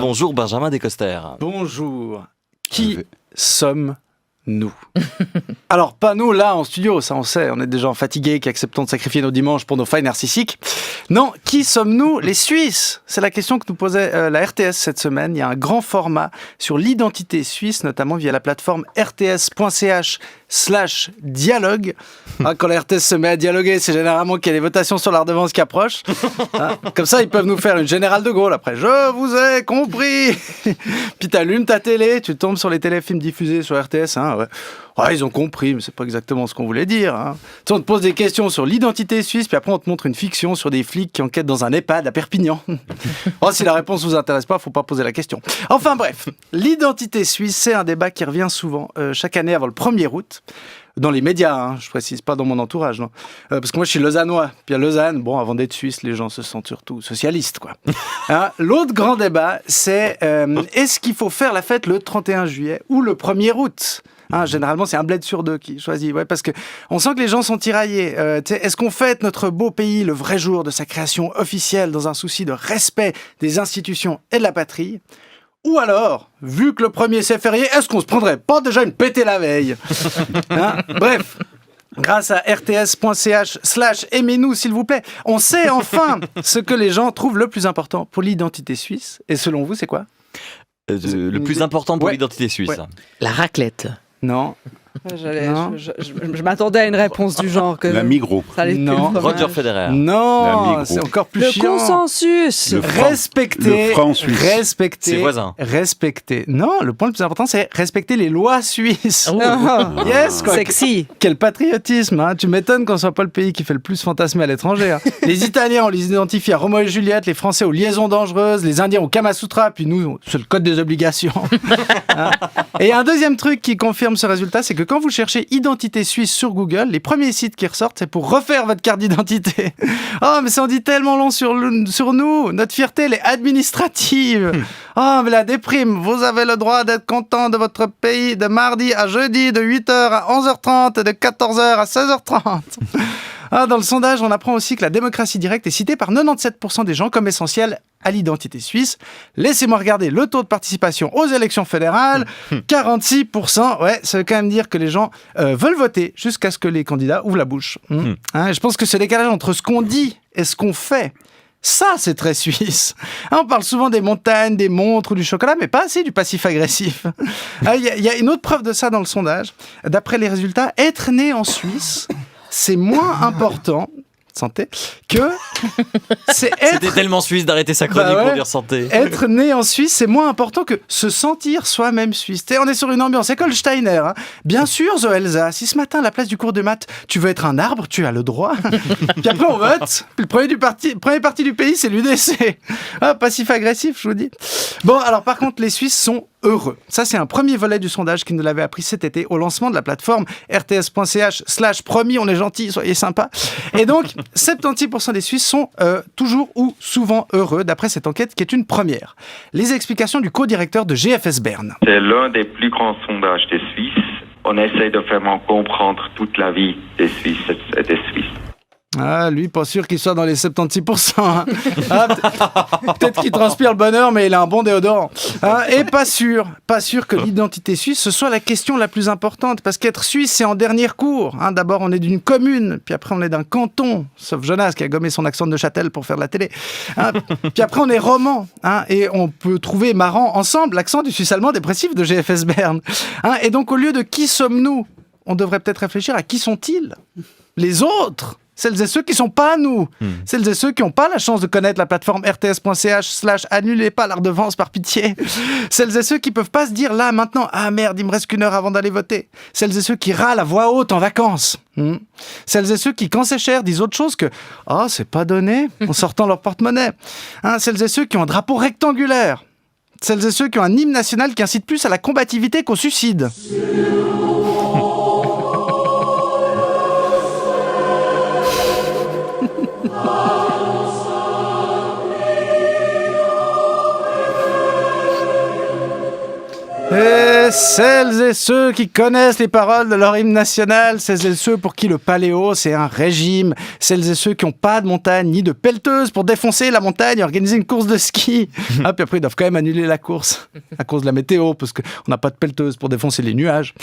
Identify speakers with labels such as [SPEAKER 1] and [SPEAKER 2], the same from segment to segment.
[SPEAKER 1] Bonjour Benjamin Descoster.
[SPEAKER 2] Bonjour. Qui sommes-nous? Alors, pas nous, là, en studio, ça on sait, on est des gens fatigués qui acceptons de sacrifier nos dimanches pour nos failles narcissiques. Non, qui sommes-nous? Les Suisses? C'est la question que nous posait la RTS cette semaine. Il y a un grand format sur l'identité suisse, notamment via la plateforme rts.ch/dialogue. Quand la RTS se met à dialoguer, c'est généralement qu'il y a des votations sur la redevance qui approchent. Comme ça, ils peuvent nous faire une générale de Gaulle après. Je vous ai compris. Puis t'allumes ta télé, tu tombes sur les téléfilms diffusés sur RTS. Ouais, ils ont compris, mais c'est pas exactement ce qu'on voulait dire. Tu sais, on te pose des questions sur l'identité suisse, puis après on te montre une fiction sur des flics qui enquêtent dans un EHPAD à Perpignan. Si la réponse vous intéresse pas, faut pas poser la question. Enfin bref, l'identité suisse, c'est un débat qui revient souvent chaque année avant le 1er août. Dans les médias, je précise, pas dans mon entourage, non. Parce que moi, je suis lausannois. Puis à Lausanne, avant d'être suisse, les gens se sentent surtout socialistes, quoi. L'autre grand débat, c'est est-ce qu'il faut faire la fête le 31 juillet ou le 1er août? Généralement, c'est un bled sur deux qui choisit. Ouais, parce que on sent que les gens sont tiraillés. Est-ce qu'on fête notre beau pays le vrai jour de sa création officielle dans un souci de respect des institutions et de la patrie? Ou alors, vu que le 1er c'est férié, est-ce qu'on se prendrait pas déjà une pétée la veille? Bref, grâce à rts.ch/aimez-nous s'il vous plaît, on sait enfin ce que les gens trouvent le plus important pour l'identité suisse. Et selon vous, c'est quoi?
[SPEAKER 1] Le plus important pour l'identité suisse.
[SPEAKER 2] Ouais.
[SPEAKER 3] La raclette.
[SPEAKER 2] Non.
[SPEAKER 4] Je m'attendais à une réponse du genre que
[SPEAKER 5] la Migros.
[SPEAKER 2] Non.
[SPEAKER 1] Roger Federer.
[SPEAKER 2] Non, c'est encore plus chiant.
[SPEAKER 4] Le consensus.
[SPEAKER 2] Respecter.
[SPEAKER 5] Le franc suisse.
[SPEAKER 2] Respecter.
[SPEAKER 1] Ses voisins.
[SPEAKER 2] Respecter. Non, le point le plus important, c'est respecter les lois suisses.
[SPEAKER 4] Yes, quoi. Sexy.
[SPEAKER 2] Quel patriotisme. Tu m'étonnes qu'on soit pas le pays qui fait le plus fantasmer à l'étranger. Les Italiens, on les identifie à Roméo et Juliette, les Français aux liaisons dangereuses, les Indiens au Kama Sutra, puis nous, c'est le code des obligations. Et un deuxième truc qui confirme ce résultat, c'est que quand vous cherchez identité suisse sur Google, les premiers sites qui ressortent, c'est pour refaire votre carte d'identité. Mais ça en dit tellement long sur nous. Notre fierté, elle est administrative. Mais la déprime. Vous avez le droit d'être content de votre pays de mardi à jeudi, de 8h à 11h30 et de 14h à 16h30. Dans le sondage, on apprend aussi que la démocratie directe est citée par 97% des gens comme essentielle à l'identité suisse. Laissez-moi regarder le taux de participation aux élections fédérales. 46%. Ouais, ça veut quand même dire que les gens veulent voter jusqu'à ce que les candidats ouvrent la bouche. Je pense que ce décalage entre ce qu'on dit et ce qu'on fait, ça, c'est très suisse. On parle souvent des montagnes, des montres ou du chocolat, mais pas assez du passif agressif. Il y a une autre preuve de ça dans le sondage. D'après les résultats, être né en Suisse, c'est moins important, santé, que c'est être...
[SPEAKER 1] C'était tellement suisse d'arrêter sa chronique pour dire santé.
[SPEAKER 2] Être né en Suisse, c'est moins important que se sentir soi-même suisse. On est sur une ambiance école Steiner. Bien sûr, Zoelza, si ce matin, à la place du cours de maths, tu veux être un arbre, tu as le droit. Puis après, on vote. Puis le premier parti du pays, c'est l'UDC. Passif-agressif, je vous dis. Alors par contre, les Suisses sont heureux. Ça, c'est un premier volet du sondage qui nous l'avait appris cet été au lancement de la plateforme rts.ch/promis, on est gentil, soyez sympas. Et donc, 76% des Suisses sont toujours ou souvent heureux, d'après cette enquête qui est une première. Les explications du co-directeur de GFS Bern.
[SPEAKER 6] C'est l'un des plus grands sondages des Suisses. On essaie de vraiment comprendre toute la vie des Suisses et des Suisses.
[SPEAKER 2] Lui, pas sûr qu'il soit dans les 76%. Peut-être qu'il transpire le bonheur, mais il a un bon déodorant. Et pas sûr que l'identité suisse, ce soit la question la plus importante, parce qu'être suisse, c'est en dernier cours. D'abord, on est d'une commune, puis après, on est d'un canton, sauf Jonas qui a gommé son accent de Neuchâtel pour faire de la télé. Puis après, on est roman, et on peut trouver marrant ensemble l'accent du suisse allemand dépressif de GFS Bern. Et donc, au lieu de qui sommes-nous, on devrait peut-être réfléchir à qui sont-ils? Les autres. Celles et ceux qui ne sont pas nous. Celles et ceux qui n'ont pas la chance de connaître la plateforme rts.ch/annulez pas la redevance par pitié. Celles et ceux qui ne peuvent pas se dire là, maintenant, merde, il me reste qu'une heure avant d'aller voter. Celles et ceux qui râlent à voix haute en vacances. Celles et ceux qui, quand c'est cher, disent autre chose que « c'est pas donné » en sortant leur porte-monnaie. Celles et ceux qui ont un drapeau rectangulaire. Celles et ceux qui ont un hymne national qui incite plus à la combativité qu'au suicide. c'est celles et ceux qui connaissent les paroles de leur hymne national, celles et ceux pour qui le paléo c'est un régime, celles et ceux qui n'ont pas de montagne ni de pelleteuse pour défoncer la montagne et organiser une course de ski. Ah, puis après ils doivent quand même annuler la course à cause de la météo parce qu'on n'a pas de pelleteuse pour défoncer les nuages.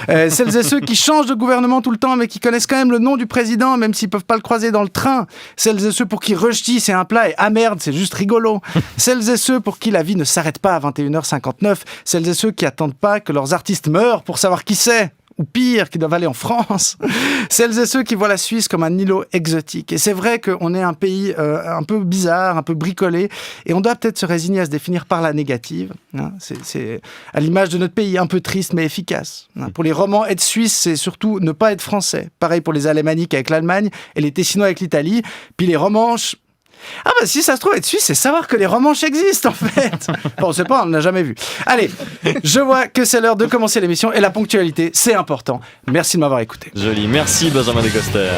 [SPEAKER 2] Celles et ceux qui changent de gouvernement tout le temps mais qui connaissent quand même le nom du président même s'ils peuvent pas le croiser dans le train. Celles et ceux pour qui rechti c'est un plat et ah merde c'est juste rigolo. Celles et ceux pour qui la vie ne s'arrête pas à 21h59. Celles et ceux qui attendent pas que leurs artistes meurent pour savoir qui c'est. Ou pire, qui doivent aller en France. Celles et ceux qui voient la Suisse comme un îlot exotique. Et c'est vrai qu'on est un pays un peu bizarre, un peu bricolé, et on doit peut-être se résigner à se définir par la négative. Hein. C'est à l'image de notre pays, un peu triste mais efficace. Hein. Pour les romans, être suisse, c'est surtout ne pas être français. Pareil pour les alémaniques avec l'Allemagne et les tessinois avec l'Italie. Puis les romanches... Ah bah si ça se trouve être suisse, c'est savoir que les romanches existent en fait. Bon, on sait pas, on ne l'a jamais vu. Allez, je vois que c'est l'heure de commencer l'émission et la ponctualité, c'est important. Merci de m'avoir écouté.
[SPEAKER 1] Joli, merci Benjamin Descosters.